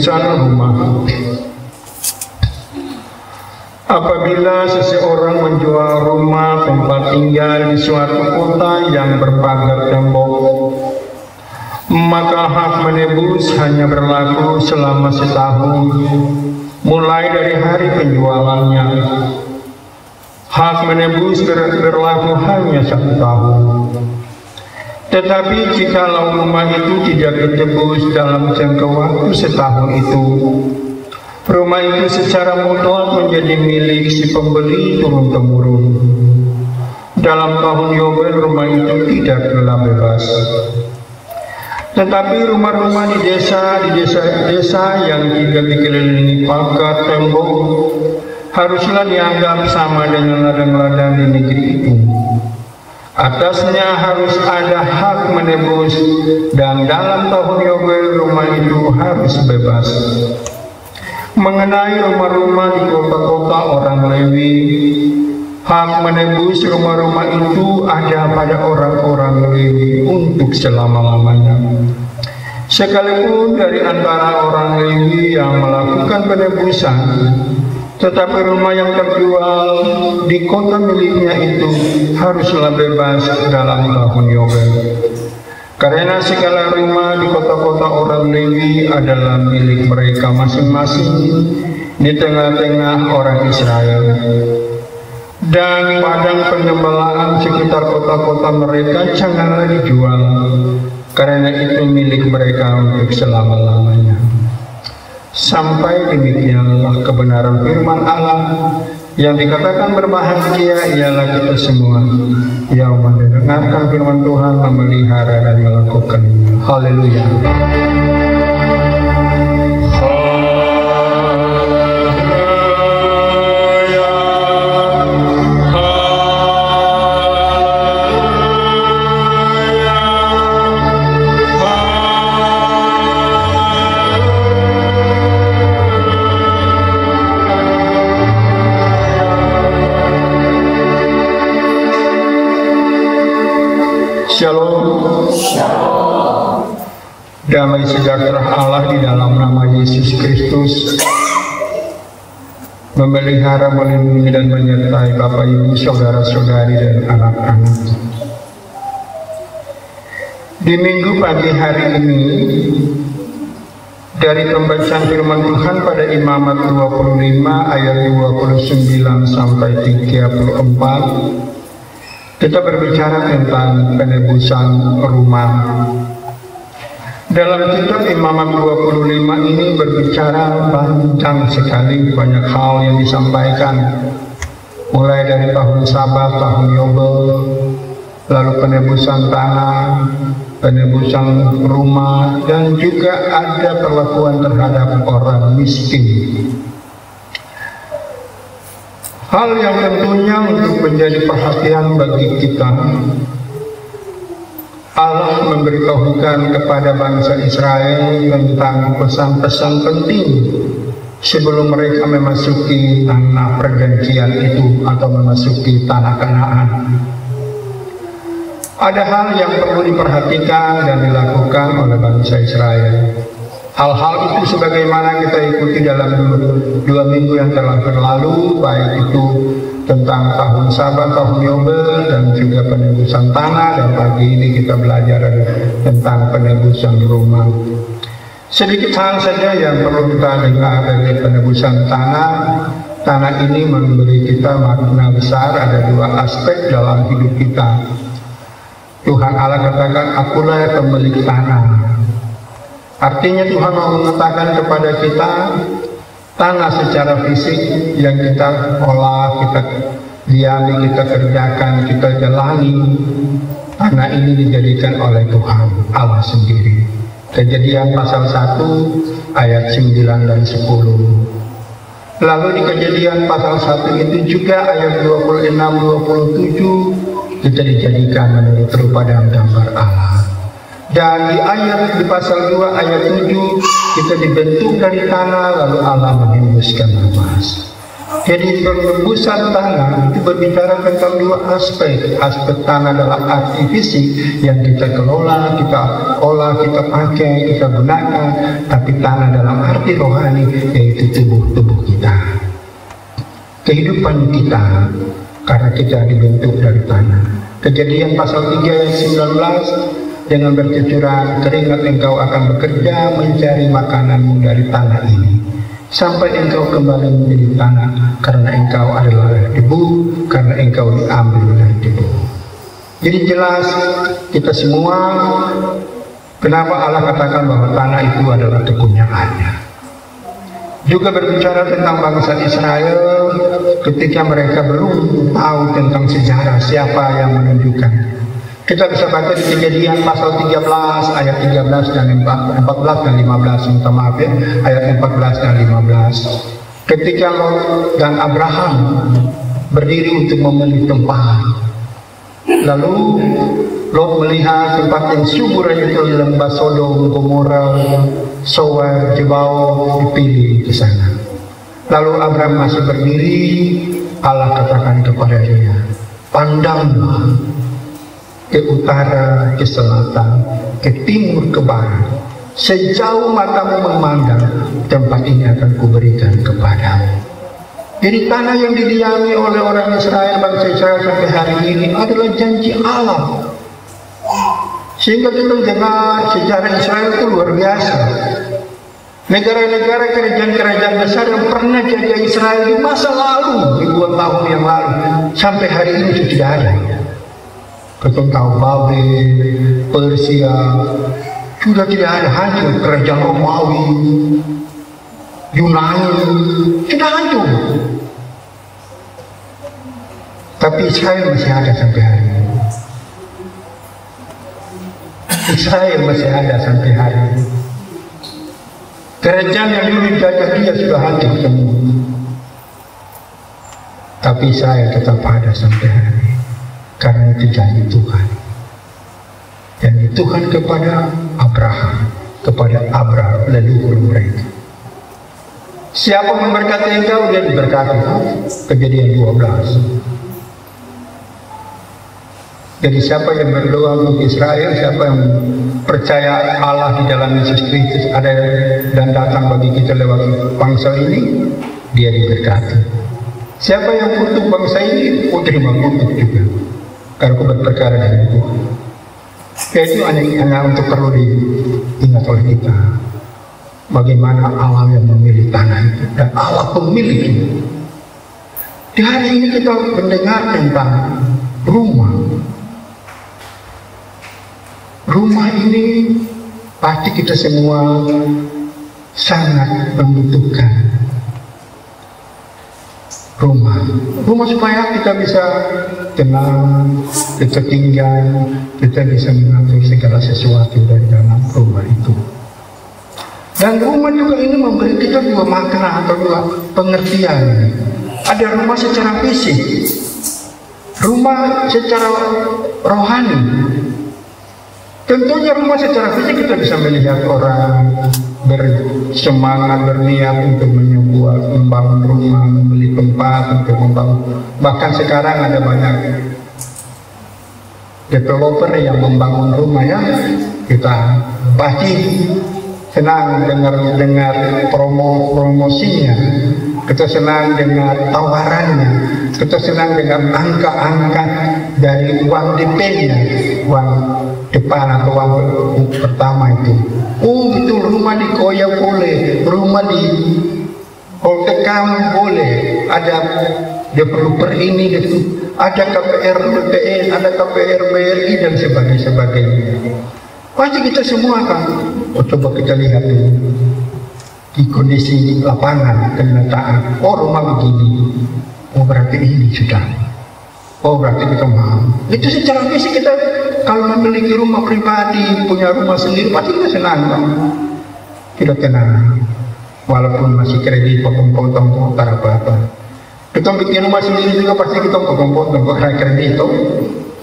penebusan rumah. Apabila seseorang menjual rumah tempat tinggal di suatu kota yang berpagar tembok, maka hak menebus hanya berlaku selama setahun mulai dari hari penjualannya. Hak menebus berlaku hanya 1 tahun. Tetapi jikalau rumah itu tidak ditebus dalam jangka waktu setahun itu, rumah itu secara mutlak menjadi milik si pembeli turun-temurun. Dalam tahun Yobel rumah itu tidak telah bebas. Tetapi rumah-rumah di desa yang tidak dikelilingi pagar tembok haruslah dianggap sama dengan ladang-ladang di negeri itu. Atasnya harus ada hak menebus, dan dalam tahun Yobel rumah itu harus bebas. Mengenai rumah-rumah di kota-kota orang Lewi, hak menebus rumah-rumah itu ada pada orang-orang Lewi untuk selama-lamanya. Sekalipun dari antara orang Lewi yang melakukan penebusan, tetapi rumah yang terjual di kota miliknya itu haruslah bebas dalam tahun Yobel. Karena segala rumah di kota-kota orang Lewi adalah milik mereka masing-masing di tengah-tengah orang Israel. Dan padang penyembelahan sekitar kota-kota mereka janganlah dijual, karena itu milik mereka untuk selama-lamanya. Sampai demikianlah kebenaran firman Allah yang dikatakan berbahagia ialah kita semua yang mendengarkan firman Tuhan, memelihara dan melakukannya. Haleluya. Shalom. Shalom. Damai sejahtera Allah di dalam nama Yesus Kristus memelihara, melindungi dan menyertai Bapak Ibu, saudara-saudari dan anak-anak. Di minggu pagi hari ini, dari pembacaan firman Tuhan pada Imamat 25 ayat 29 sampai 34, kita berbicara tentang penebusan rumah. Dalam kitab Imamat 25 ini berbicara panjang sekali, banyak hal yang disampaikan. Mulai dari tahun Sabat, tahun Yobel, lalu penebusan tanah, penebusan rumah, dan juga ada perlakuan terhadap orang miskin. Hal yang tentunya untuk menjadi perhatian bagi kita, Allah memberitahukan kepada bangsa Israel tentang pesan-pesan penting sebelum mereka memasuki tanah perjanjian itu atau memasuki tanah Kanaan. Ada hal yang perlu diperhatikan dan dilakukan oleh bangsa Israel. Hal-hal itu sebagaimana kita ikuti dalam 2 minggu yang telah berlalu, baik itu tentang tahun Sabat, tahun Yobel, dan juga penebusan tanah, dan pagi ini kita belajar tentang penebusan rumah. Sedikit hal saja yang perlu kita dengar dari penebusan tanah. Tanah ini memberi kita makna besar, ada 2 aspek dalam hidup kita. Tuhan Allah katakan, akulah pemilik tanah. Artinya Tuhan mau mengatakan kepada kita, tanah secara fisik yang kita olah, kita diami, kita kerjakan, kita jalani, tanah ini dijadikan oleh Tuhan Allah sendiri. Kejadian pasal 1 ayat 9 dan 10. Lalu di Kejadian pasal 1 itu juga ayat 26-27 kita dijadikan menurut rupa dan gambar Allah. Dan di pasal 2 ayat 7 kita dibentuk dari tanah, lalu Allah menghembuskan nafas. Jadi penembusan tanah itu berbicara tentang dua aspek. Aspek tanah dalam arti fisik yang kita kelola, kita olah, kita pakai, kita gunakan. Tapi tanah dalam arti rohani, yaitu tubuh kita, kehidupan kita, karena kita dibentuk dari tanah. Kejadian pasal 3 ayat 19, dengan bercucuran keringat engkau akan bekerja mencari makananmu dari tanah ini, sampai engkau kembali menjadi tanah, karena engkau adalah debu, karena engkau diambil dari debu. Jadi jelas kita semua, kenapa Allah katakan bahwa tanah itu adalah kepunyaannya. Juga berbicara tentang bangsa Israel ketika mereka belum tahu tentang sejarah siapa yang menunjukkan. Kita bisa baca di Kejadian pasal 13 ayat 13 dan 14 dan 15, minta maaf ya, ayat 14 dan 15. Ketika Lot dan Abraham berdiri untuk memilih tempat, lalu Lot melihat tempat yang subur yaitu lembah Sodom, Gomora, Sower, Jebao dipilih ke sana. Lalu Abraham masih berdiri, Allah katakan kepada dia, pandanglah ke utara, ke selatan, ke timur, ke barat, sejauh matamu memandang, tempat ini akan kuberikan kepadamu. Jadi tanah yang didiami oleh orang Israel, bangsa Israel sampai hari ini adalah janji Allah. Sehingga kita dengar sejarah Israel itu luar biasa. Negara-negara, kerajaan-kerajaan besar yang pernah jaga Israel di masa lalu, ribuan tahun yang lalu, sampai hari ini sudah tidak ada. Kita tahu Babel, Persia, sudah tidak ada, hancur. Kerajaan Romawi, Yunani, sudah hancur. Tapi Israel masih ada sampai hari ini. Israel masih ada sampai hari ini. Kerajaan yang dulu dijajah dia sudah hancur semua. Tapi Israel tetap ada sampai hari ini. Karena itu janji Tuhan. Janji Tuhan kepada Abraham, kepada Abraham leluhur mereka. Siapa memberkati engkau, dia diberkati. Kejadian 12. Jadi siapa yang berdoa untuk Israel, siapa yang percaya Allah di dalam Yesus Kristus ada dan datang bagi kita lewat bangsa ini, dia diberkati. Siapa yang kutuk bangsa ini, terima kutuk juga. Karena aku berperkara dengan Tuhan. Itu hanya untuk perlu diingat oleh kita. Bagaimana Allah yang memilih tanah itu, dan Allah pemilik itu. Di hari ini kita mendengar tentang rumah. Rumah ini pasti kita semua sangat membutuhkan. Rumah supaya kita bisa tenang, kita tinggal, kita bisa mengatur segala sesuatu dari dalam rumah itu. Dan rumah juga ini memberi kita dua makna atau dua pengertian. Ada rumah secara fisik, rumah secara rohani. Tentunya rumah secara fisik kita bisa melihat orang bersemangat, berniat untuk membangun rumah, membeli tempat untuk membangun. Bahkan sekarang ada banyak developer yang membangun rumah ya. Kita pasti senang dengar promosinya. Kita senang dengar tawarannya. Kita senang dengan angka-angka dari uang DP-nya, uang depan atau uang pertama itu. Oh, itu rumah di Koya boleh, rumah di Holtekam boleh, ada developer ini, ada KPR BPN, ada KPR BRI dan sebagainya. Pasti kita semua kan, coba kita lihat dulu di kondisi lapangan, kenyataan. Oh, rumah begini, oh berarti ini sudah, oh berarti kita mau. Itu secara fisik kita kalau memiliki rumah pribadi, punya rumah sendiri, pasti kita senang, kita tenang. Walaupun masih kredit, potong-potong, tak apa-apa. Kita bikin rumah sendiri juga pasti kita potong-potong, karena kredit itu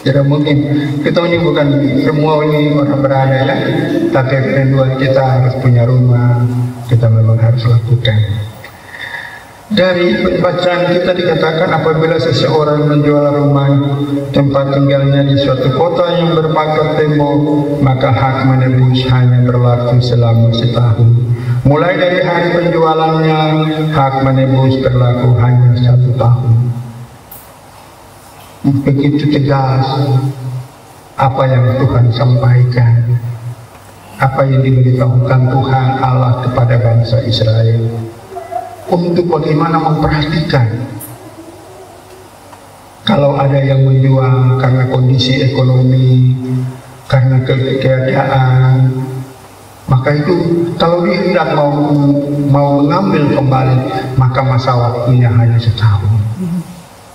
tidak mungkin. Kita ini bukan semua ini orang berada ya, tapi kedua kita harus punya rumah, kita memang harus lakukan. Dari bacaan kita dikatakan apabila seseorang menjual rumah tempat tinggalnya di suatu kota yang berpagar tembok, maka hak menebus hanya berlaku selama setahun. Mulai dari hari penjualannya, hak menebus berlaku hanya 1 tahun. Begitu tegas apa yang Tuhan sampaikan, apa yang diberitahukan Tuhan Allah kepada bangsa Israel, untuk bagaimana memperhatikan kalau ada yang menjual karena kondisi ekonomi, karena keadaan, maka itu kalau dia hendak mau mengambil kembali, maka masa waktunya hanya setahun.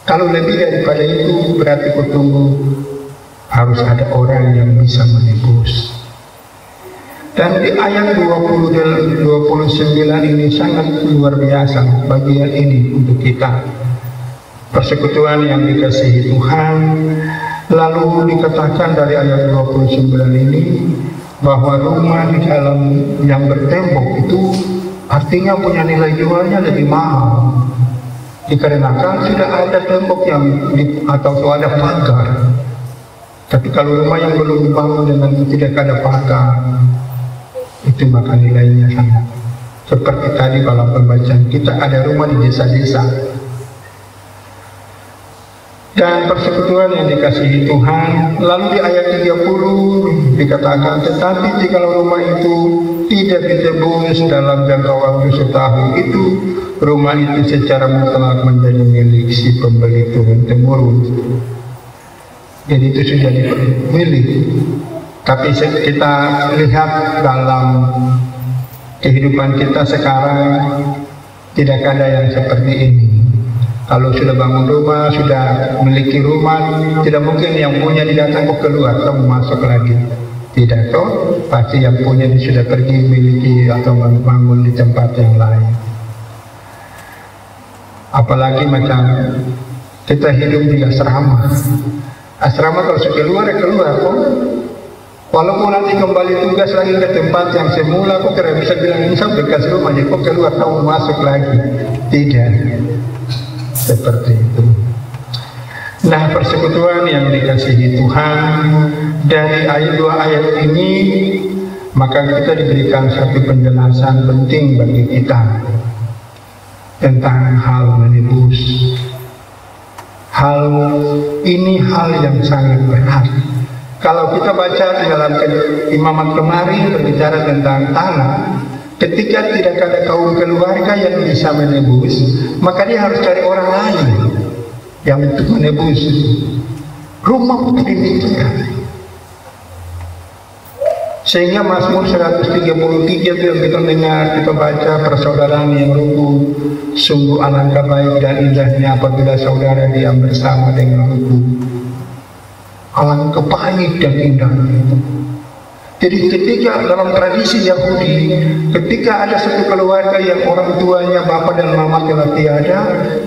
Kalau lebih daripada itu berarti kutunggu harus ada orang yang bisa menebus. Dan di ayat 20 dan 29 ini sangat luar biasa bagian ini untuk kita. Persekutuan yang dikasihi Tuhan. Lalu dikatakan dari ayat 29 ini bahwa rumah di dalam yang bertembok itu artinya punya nilai jualnya lebih mahal. Dikarenakan sudah ada tembok atau ada pagar. Tapi kalau rumah yang belum dibangun dengan tidak ada pagar, itu maka nilainya sangat. Seperti tadi dalam pembacaan kita ada rumah di desa-desa. Dan persekutuan yang dikasihi Tuhan. Lalu di ayat 30 dikatakan, tetapi jika rumah itu tidak ditebus dalam jangka waktu setahun, itu rumah itu secara mutlak menjadi milik si pembeli turun-temurun. Jadi itu sudah milik. Tapi kita lihat dalam kehidupan kita sekarang tidak ada yang seperti ini. Kalau sudah bangun rumah, sudah memiliki rumah, tidak mungkin yang punya datang ke keluar atau masuk lagi. Tidak, toh pasti yang punya sudah pergi memiliki atau bangun di tempat yang lain. Apalagi macam kita hidup di asrama. Asrama kalau sudah keluar ya keluar, kok. Walaupun nanti kembali tugas lagi ke tempat yang semula, kok kira bisa bilang ini sampai bekas rumah, jadi kok keluar tahu masuk lagi. Tidak seperti itu. Nah, persekutuan yang dikasihi Tuhan, dari ayat 2 ayat ini maka kita diberikan satu penjelasan penting bagi kita tentang hal menebus. Hal ini hal yang sangat berat. Kalau kita baca di dalam imamat kemarin berbicara tentang tanah, ketika tidak ada kaum keluarga yang bisa menebus, maka dia harus cari orang lain yang untuk menebus. Rumah pun demikian. Sehingga Mazmur 133 itu yang kita dengar, kita baca, persaudaraan yang rukun, sungguh alangkah baik dan indahnya apabila saudara diam bersama dengan rukun. Alangkah baik dan indahnya itu. Jadi ketika dalam tradisi Yahudi, ketika ada satu keluarga yang orang tuanya, bapak dan mama telah tiada,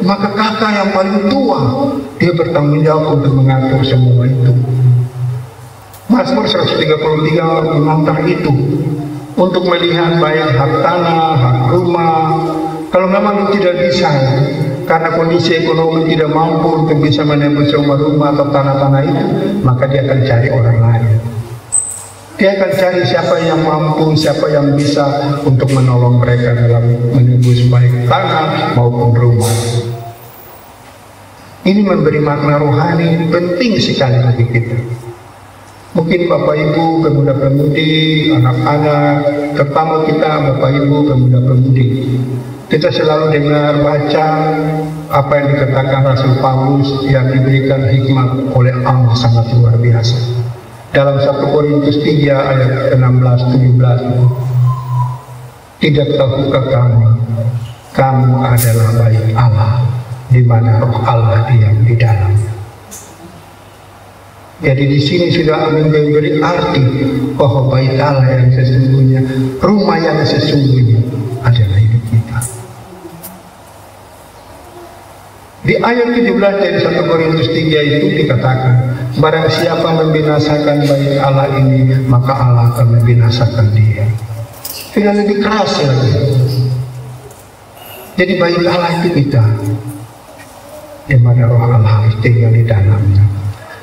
maka kakak yang paling tua, dia bertanggung jawab untuk mengatur semua itu. Mazmur 133 menantang itu, untuk melihat baik hak tanah, hak rumah. Kalau memang tidak bisa, karena kondisi ekonomi tidak mampu untuk bisa menebus rumah-rumah atau tanah-tanah itu, maka dia akan cari orang lain. Dia akan cari siapa yang mampu, siapa yang bisa untuk menolong mereka dalam menebus baik tanah maupun rumah. Ini memberi makna rohani penting sekali bagi kita. Mungkin Bapak Ibu pemuda-pemudi, anak-anak, terutama kita Bapak Ibu pemuda-pemudi, kita selalu dengar baca apa yang dikatakan Rasul Paulus yang diberikan hikmat oleh Allah sangat luar biasa. Dalam 1 Korintus 3 ayat 16-17, tidak tahukah kamu adalah baik Allah, di mana roh Allah diam di dalamnya. Jadi di sini sudah memberi arti bahwa bait Allah yang sesungguhnya, rumah yang sesungguhnya adalah hidup kita. Di ayat 17 dari 1 Korintus 3 itu dikatakan, barang siapa membinasakan bait Allah ini, maka Allah akan membinasakan dia. Tidak lebih keras lagi. Jadi bait Allah itu kita, di mana roh Allah harus tinggal di dalamnya.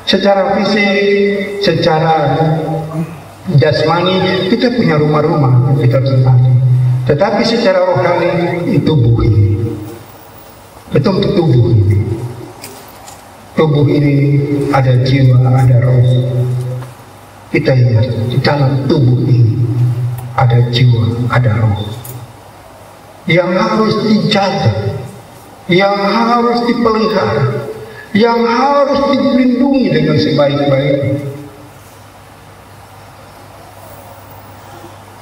Secara fisik, secara jasmani kita punya rumah-rumah kita tempati, tetapi secara rohani itu tubuh ini, betul tubuh ini. Tubuh ini ada jiwa, ada roh. Kita ingat di dalam tubuh ini ada jiwa, ada roh yang harus dijaga, yang harus dipelihara, yang harus dilindungi dengan sebaik-baiknya.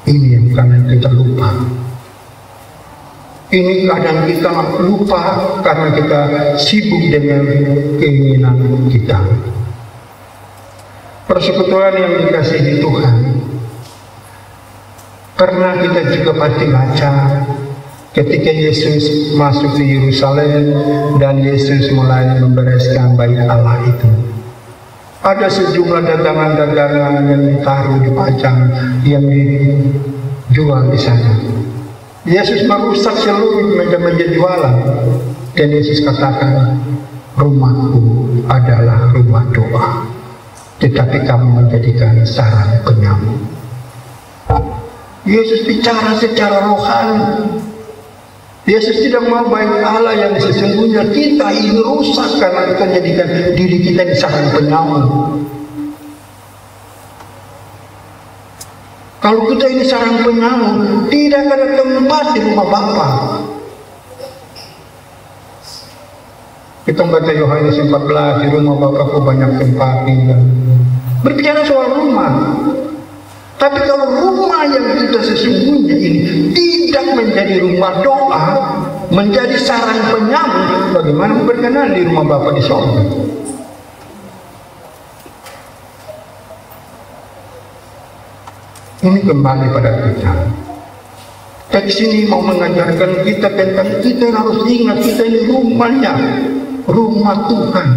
Ini yang kadang kita lupa. Ini kadang kita lupa karena kita sibuk dengan keinginan kita. Persekutuan yang dikasihi Tuhan, pernah kita juga pasti baca ketika Yesus masuk di Yerusalem dan Yesus mulai membereskan bait Allah itu. Ada sejumlah dagangan-dagangan yang ditaruh, dipajang, yang dijual di sana. Yesus merusak seluruh meja-meja jualan, dan Yesus katakan, rumahku adalah rumah doa, tetapi kamu menjadikan sarang penyamuk. Yesus bicara secara rohani. Yesus tidak mau bait Allah yang sesungguhnya kita ini rusak karena kita jadikan diri kita di sarang penyamuk. Kalau kita ini sarang penyamuk, tidak ada tempat di rumah Bapa. Kita baca Yohanes 14, di rumah Bapakku banyak tempat tinggal. Berbicara soal rumah. Tapi kalau rumah yang kita sesungguhnya ini tidak menjadi rumah doa, menjadi sarang penyamuk, bagaimana berkenan di rumah Bapa di sorga? Ini kembali pada kita. Teks ini mau mengajarkan kita tentang kita yang harus ingat kita ini rumahnya, rumah Tuhan.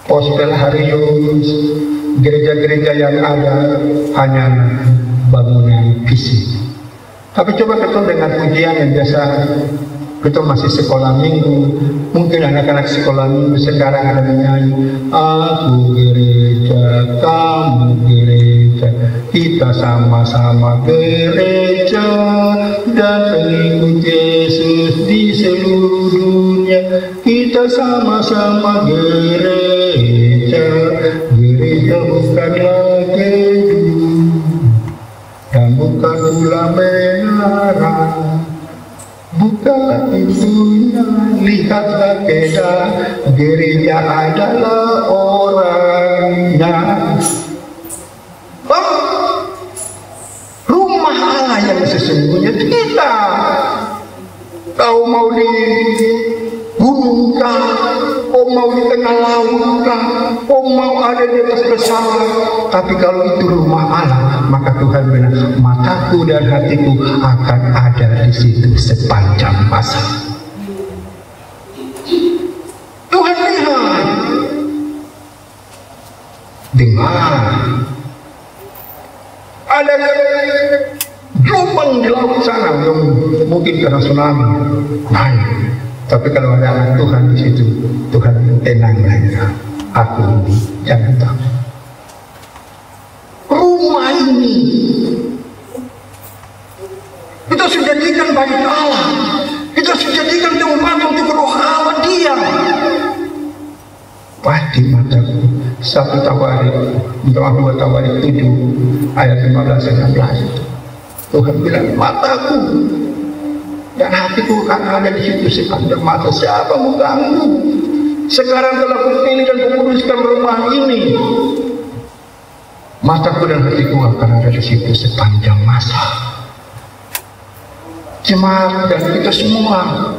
Pospelharius, gereja-gereja yang ada hanya bangunan fisik. Tapi coba ketemu dengan pujian yang biasa kita masih sekolah minggu, mungkin anak-anak sekolah minggu sekarang ada menyanyi, aku gereja, kamu gereja, kita sama-sama gereja dan pengikut Yesus di seluruh dunia, kita sama-sama gereja. Gereja bukanlah gedung dan bukan gula menara, bukanlah pintunya, lihatlah beda. Gereja adalah orangnya. Rumah Allah yang sesungguhnya kita. Kau mau di gunung kah? Kau mau di tengah laut kah? Kau mau ada di atas pesawat? Tapi kalau itu rumah Allah, maka Tuhan bilang, mataku dan hatiku akan ada di situ sepanjang masa. Tuhan lihat, dengar, ada gelombang di laut sana yang mungkin karena tsunami naik. Tapi kalau ada anak Tuhan di situ, Tuhan tenang mereka. Aku ini, jangan takut. Rumah ini kita sudah jadikan bait Allah, kita sudah jadikan tempat untuk roh Allah diam. Pasti mataku. 1 Tawarik, 2 Tawarik 7 ayat 15-16. Tuhan bilang, mataku dan hatiku akan ada di situ sepanjang masa. Siapa mau ganggu? Sekarang telah kupilih dan kukuduskan rumah ini. Mataku dan hatiku akan ada di situ sepanjang masa. Jemaat dan kita semua,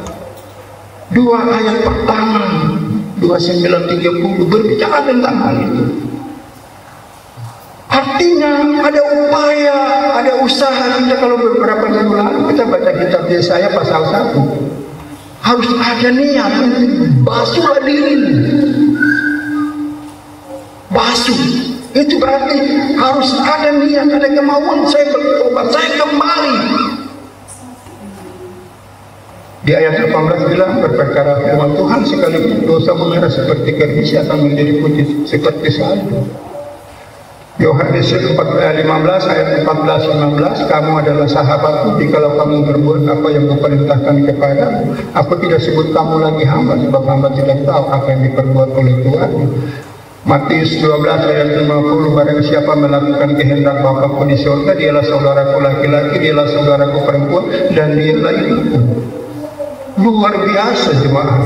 2 ayat pertama 29-30 berbicara tentang hal itu. Artinya ada upaya, ada usaha kita. Kalau beberapa minggu lalu kita baca kitab Yesaya pasal 1, harus ada niat untuk basuhlah diri, basuh. Itu berarti harus ada niat, ada kemauan saya bertobat, saya kembali. Di ayat 18 bilang, berperkara firman Tuhan, sekalipun dosa memerah seperti keris akan menjadi putih seperti salju. Yohanes 15 ayat 14-15, kamu adalah sahabatku jikalau kamu berbuat apa yang kuperintahkan kepadamu. Aku tidak sebut kamu lagi hamba, sebab hamba tidak tahu apa yang diperbuat oleh Tuhan. Matius 12 ayat 50, barang siapa melakukan kehendak Bapa-Ku di surga, dialah saudaraku laki-laki, dialah saudaraku perempuan, dan dialah ibuku. Luar biasa jemaah.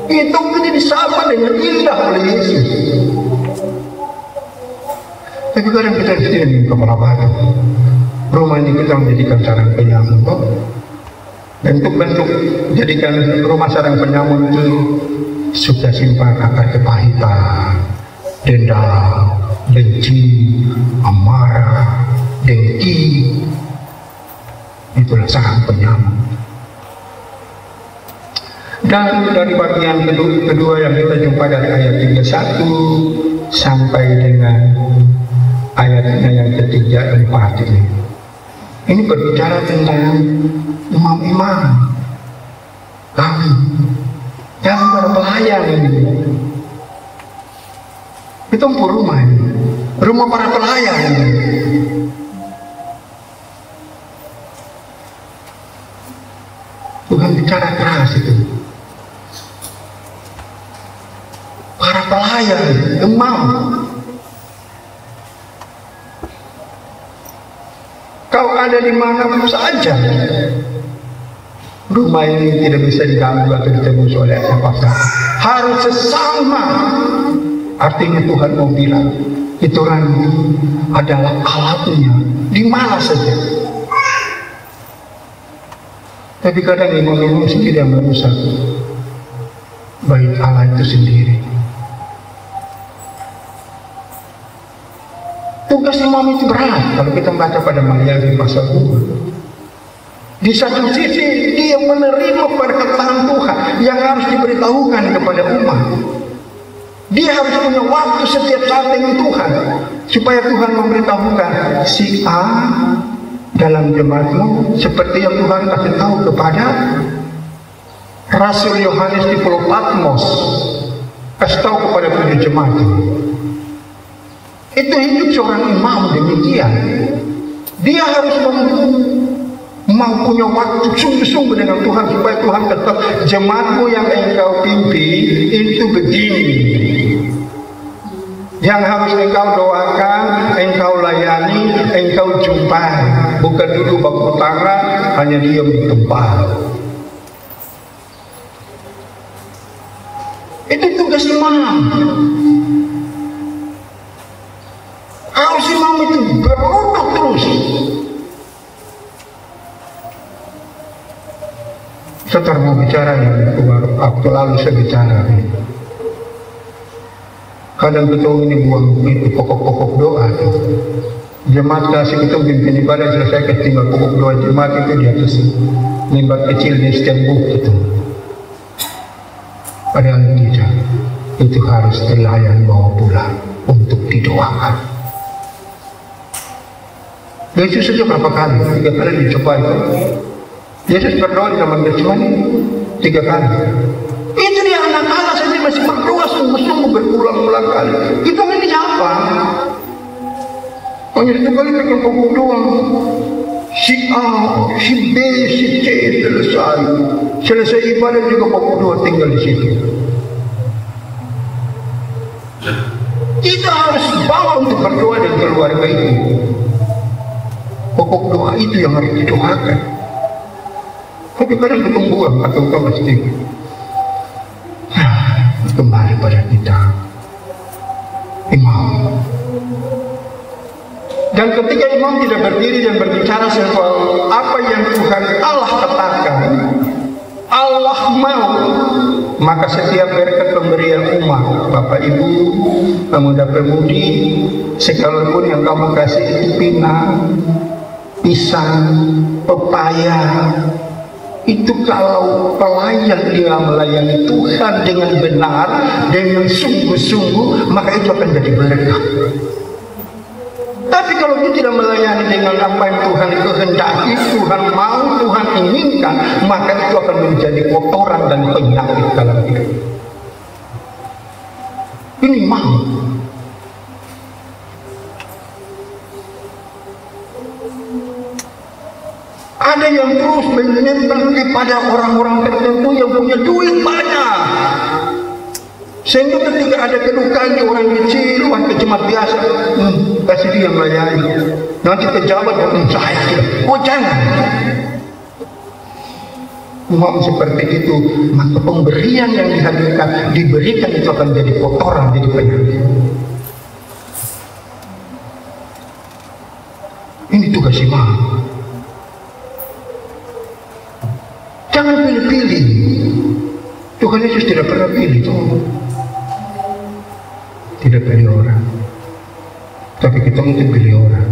Itu menjadi sama dengan indah oleh Yesus. Tapi kadang kita disini kepala batu. Rumah ini kita menjadikan sarang penyamun. Bentuk-bentuk jadikan rumah sarang penyamun itu sudah simpan akar kepahitan, dendam, benci, amarah, dengki. Itulah sarang penyamun. Dan dari bagian kedua yang kita jumpa dari ayat 31 sampai dengan ayatnya yang ketiga dan empat ini berbicara tentang imam-imam kami yang berpelayan ini. Itu rumah ini, rumah para pelayan ini. Tuhan bicara keras itu. Para pelayan, imam. Kau ada di mana saja, rumah ini tidak bisa diganggu atau ditembus oleh siapa-siapa. Harus sesama. Artinya Tuhan mau bilang, itu ini adalah alatnya di mana saja. Tapi kadang imam-imam tidak merusak bait Allah itu sendiri. Tugas imam itu berat kalau kita baca pada Maliaki pasal 2. Di satu sisi dia menerima perkataan Tuhan yang harus diberitahukan kepada umat. Dia harus punya waktu setiap saat dengan Tuhan supaya Tuhan memberitahukan si A dalam jemaatmu seperti yang Tuhan kasih tahu kepada Rasul Yohanes di Pulau Patmos, kasih tahu kepada 7 jemaat. Itu hidup seorang imam demikian. Dia harus mau punya waktu sungguh-sungguh dengan Tuhan supaya Tuhan tetap jemaatmu yang engkau pimpin itu begini. Yang harus engkau doakan, engkau layani, engkau jumpai. Bukan duduk bangku tangan, hanya diam di tempat. Itu tugas imam. Harus imam itu beruduk terus. Setelah mau bicara yang waktu lalu saya bicara. Kadang ketua ini buang itu pokok-pokok doa. Jemaat kasih kita pimpin ibadah selesai tinggal pokok doa jemaat itu di atas mimbar kecil di setiap bukit itu. Padahal tidak. Itu harus telayan bawa pulang untuk didoakan. Yesus saja berapa kali? 3 kali dicoba itu. Yesus berdoa di taman Getsemani 3 kali. Itu dia anak Allah saja masih berdoa sungguh-sungguh berulang-ulang kali. Kita ini siapa? Hanya 1 kali bikin pokok doang. Si A, si B, si C selesai. Selesai ibadah juga pokok doa tinggal di situ. Kita harus bawa untuk berdoa dan keluarga itu. Pokok doa itu yang harus didoakan. Tapi kadang ketumbuhan atau pasti kembali pada kita imam. Dan ketika imam tidak berdiri dan berbicara soal apa yang Tuhan Allah katakan, Allah mau, maka setiap berkat pemberian umat, Bapak Ibu, pemuda-pemudi, sekalipun yang kamu kasih itu pinang, pisang, pepaya, itu kalau pelayan dia melayani Tuhan dengan benar, dengan sungguh-sungguh, maka itu akan jadi berkah. dengan apa yang Tuhan kehendaki, Tuhan mau, Tuhan inginkan, maka itu akan menjadi kotoran dan penyakit dalam hidup. Ini mau. Ada yang terus menempel kepada orang-orang tertentu yang punya duit banyak, sehingga ketika ada kedukaan di orang kecil, orang kecemat biasa, kasih dia melayani. Nanti pejabat saya tidak. Oh jangan. Mau seperti itu, maka pemberian yang diberikan itu akan jadi kotoran, jadi penyakit. Ini tugas imam. Jangan pilih-pilih. Tuhan Yesus tidak pernah pilih. Tidak pilih orang. Tapi kita mungkin pilih orang.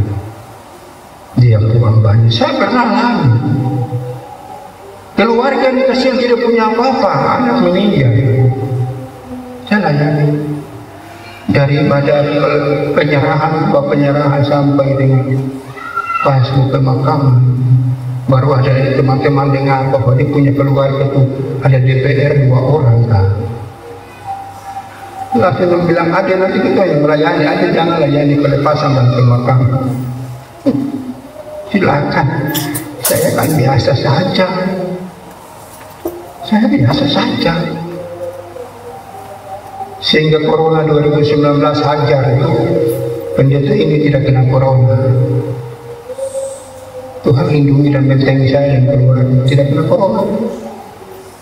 Dia uang banyak. Saya pernah alami. Keluarga dikasih yang tidak punya apa-apa, anak meninggal. Saya layani. Daripada penyerahan sampai dengan pas ke makam. Baru ada teman-teman dengar bahwa dia punya keluarga itu ada DPR 2 orang kan. Langsung bilang, ada nanti kita yang melayani, ada jangan layani pelepasan dan pemakaman. Silakan, saya kan biasa saja. Saya biasa saja. Sehingga corona 2019 hajar itu, pendeta ini tidak kena corona. Tuhan lindungi dan bentengi saya dan keluarga, tidak kena corona.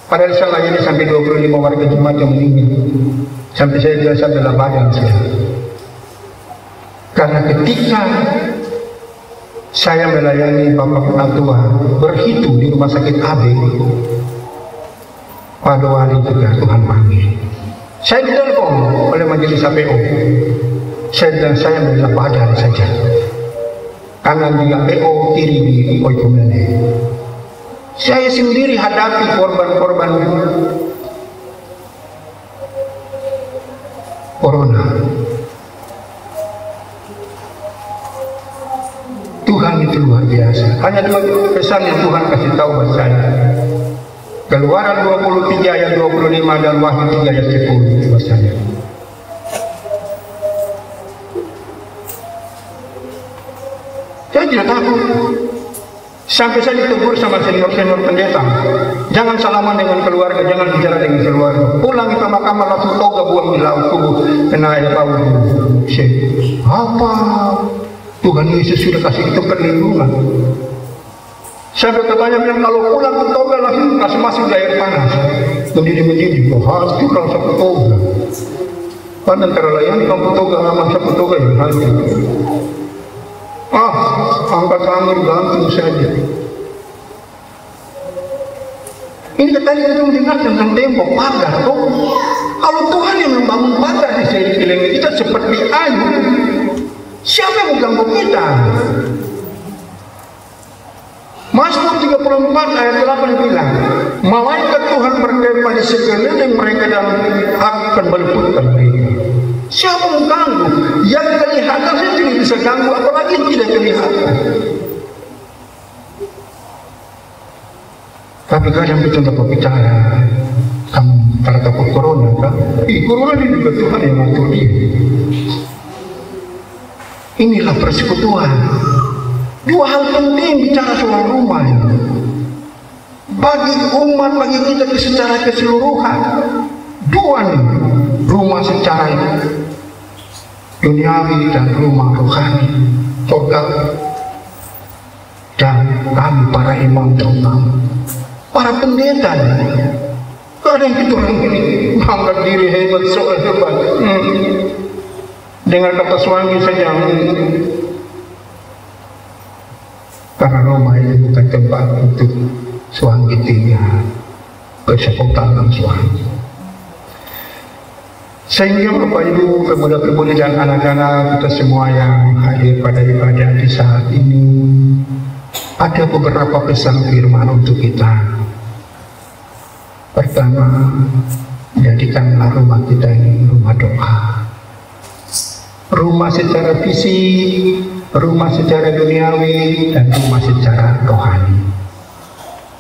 Padahal saya layani sampai 25 warga jemaat yang meninggal. Sampai saya biasa bela badan saya. Karena ketika saya melayani Bapak Penatua berhitung di rumah sakit AB, pada wali juga Tuhan panggil. Saya ditelepon oleh majelis APO. Saya bilang saya bela badan saja. Kanan di APO, kiri di Oikumene. Saya sendiri hadapi korban-korban corona. Tuhan itu luar biasa. Hanya 2 pesan yang Tuhan kasih tahu buat saya. Keluaran 23 ayat 25 dan Wahyu 3 ayat 10 buat saya. Saya tidak takut. Sampai saya ditegur sama senior-senior pendeta. Jangan salaman dengan keluarga, jangan bicara dengan keluarga. Pulang ke mahkamah langsung toga buang di laut kubur, kena air bau. Apa? Tuhan Yesus sudah kasih kita perlindungan. Sampai katanya bilang kalau pulang ke toga langsung masuk di air panas. Mendidih-mendidih, hancur langsung ke toga. Kan antara layani kamu toga sama sapu toga yang hancur. Angkat tangan gantung saja. Ini tadi kita mendengar tentang tembok pagar. Kalau Tuhan yang membangun pagar di sekeliling kita seperti ayu, siapa yang mengganggu kita? Mazmur 34 ayat 8 bilang, malaikat Tuhan berkemah di sekeliling mereka dan akan meluputkan mereka. Siapa mengganggu? Yang kelihatan saya tidak bisa ganggu, apalagi yang tidak kelihatan. Tapi kadang kita dapat bicara, kamu pada takut corona kan? Corona ini juga Tuhan yang ngatur dia. Inilah persekutuan. 2 hal penting bicara soal rumah ya. Bagi umat, bagi kita secara keseluruhan. 2 nih, rumah secara duniawi dan rumah rohani, surga. Dan kami para imam dan para pendeta. Kadang kita orang ini menganggap diri hebat, soal hebat. Dengan kata suami saja. Karena rumah ini bukan tempat untuk suami tinggal, bersekolah suami. Sehingga Bapak Ibu, pemuda-pemudi dan anak-anak kita semua yang hadir pada ibadah di saat ini, ada beberapa pesan firman untuk kita. Pertama, jadikanlah rumah kita ini rumah doa. Rumah secara fisik rumah secara duniawi dan rumah secara rohani.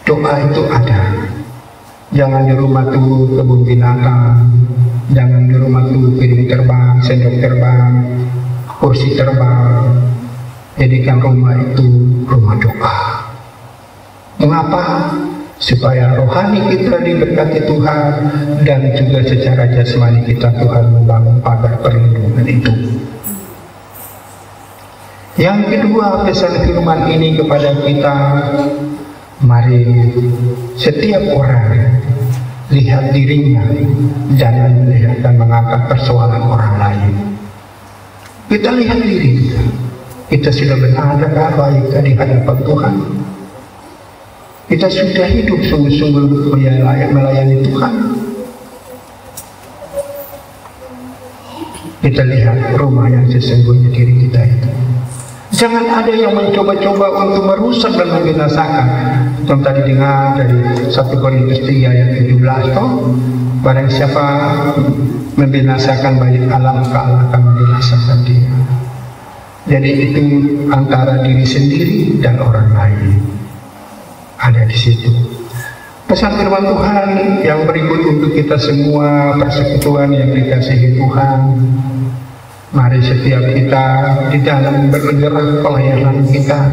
Doa itu ada. Jangan di rumah tuh kebun binatang, jangan di rumah tuh piring terbang, sendok terbang, kursi terbang. Jadikan rumah itu rumah doa. Mengapa? Supaya rohani kita diberkati Tuhan, dan juga secara jasmani kita Tuhan membangun pagar perlindungan itu. Yang kedua, pesan firman ini kepada kita, mari setiap orang lihat dirinya, jangan melihat dan mengangkat persoalan orang lain. Kita lihat diri kita sudah benar dan baik di hadapan Tuhan. Kita sudah hidup sungguh-sungguh melayani Tuhan. Kita lihat rumah yang sesungguhnya diri kita itu. Jangan ada yang mencoba-coba untuk merusak dan membinasakan. Yang tadi dengar dari 1 Korintus 3 ayat 17, barang siapa membinasakan baik alam, Allah akan membinasakan dia. Jadi itu antara diri sendiri dan orang lain. Ada di situ. Pesan firman Tuhan yang berikut untuk kita semua, persekutuan yang dikasihi Tuhan. Mari setiap kita di dalam bergerak pelayanan kita,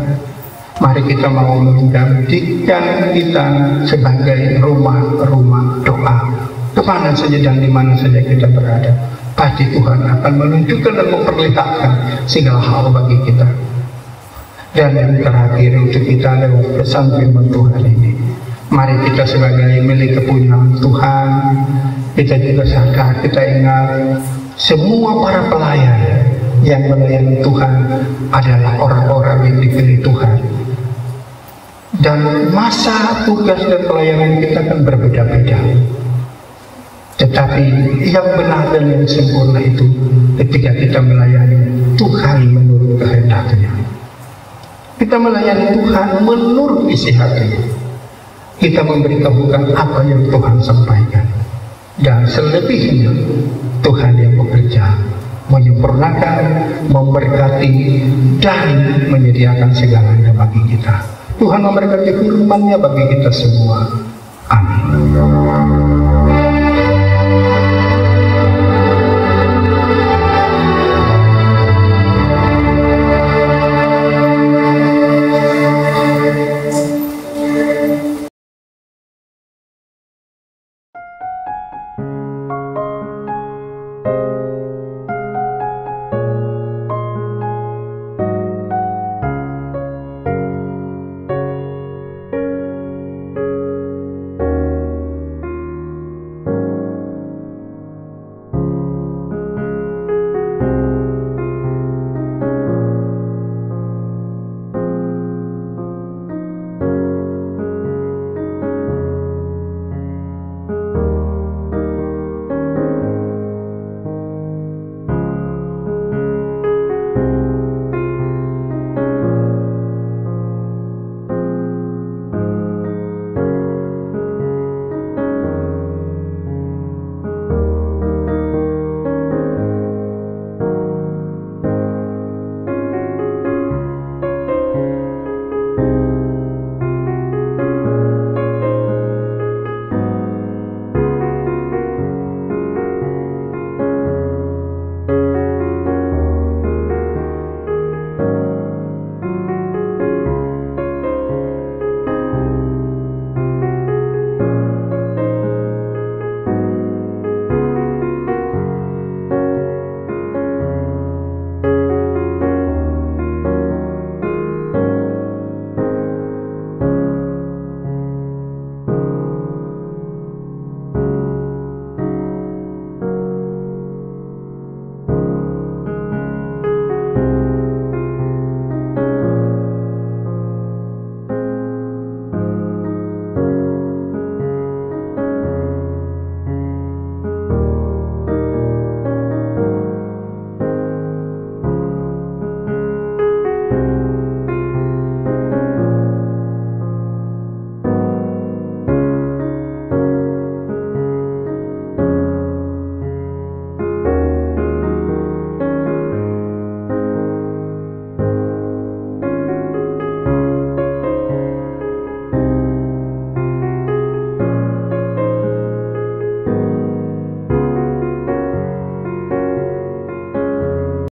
mari kita mau menggantikan kita sebagai rumah-rumah doa. Kemana saja dan di mana saja kita berada, pasti Tuhan akan menunjukkan dan memperlihatkan segala hal bagi kita. Dan yang terakhir untuk kita lewat pesan firman Tuhan ini, mari kita sebagai milik kepunyaan Tuhan, kita juga sadar, kita ingat semua para pelayan yang melayani Tuhan adalah orang-orang yang dipilih Tuhan. Dan masa tugas dan pelayanan kita kan berbeda-beda. Tetapi yang benar dan yang sempurna itu ketika kita melayani Tuhan menurut kehendaknya. Kita melayani Tuhan menurut isi hati. Kita memberitahukan apa yang Tuhan sampaikan. Dan selebihnya Tuhan yang bekerja, menyempurnakan, memberkati, dan menyediakan segalanya bagi kita. Tuhan memberkati firman-Nya bagi kita semua. Amin.